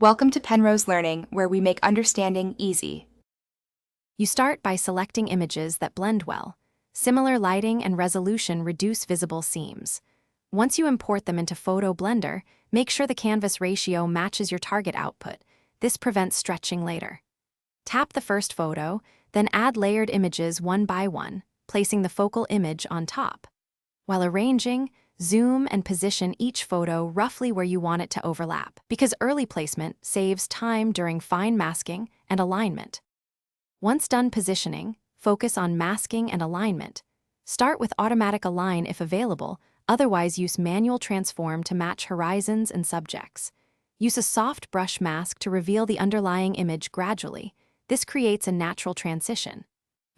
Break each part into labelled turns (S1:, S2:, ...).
S1: Welcome to Penrose Learning, where we make understanding easy.
S2: You start by selecting images that blend well. Similar lighting and resolution reduce visible seams. Once you import them into Photo Blender, make sure the canvas ratio matches your target output. This prevents stretching later. Tap the first photo, then add layered images one by one, placing the focal image on top. While arranging, zoom and position each photo roughly where you want it to overlap, because early placement saves time during fine masking and alignment. Once done positioning, focus on masking and alignment. Start with automatic align if available, otherwise use manual transform to match horizons and subjects. Use a soft brush mask to reveal the underlying image gradually. This creates a natural transition.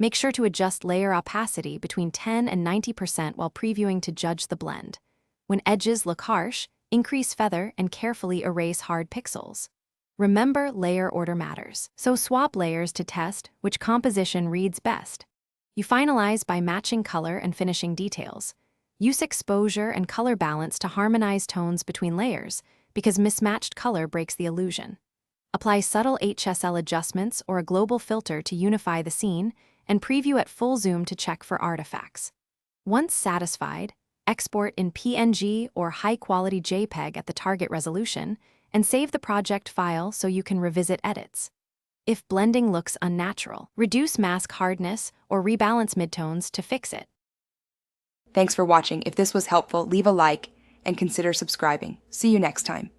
S2: Make sure to adjust layer opacity between 10 and 90% while previewing to judge the blend. When edges look harsh, increase feather and carefully erase hard pixels. Remember, layer order matters, so swap layers to test which composition reads best. You finalize by matching color and finishing details. Use exposure and color balance to harmonize tones between layers, because mismatched color breaks the illusion. Apply subtle HSL adjustments or a global filter to unify the scene, and preview at full zoom to check for artifacts. Once satisfied, export in PNG or high-quality JPEG at the target resolution, and save the project file so you can revisit edits. If blending looks unnatural, reduce mask hardness or rebalance midtones to fix it.
S1: Thanks for watching. If this was helpful, leave a like and consider subscribing. See you next time.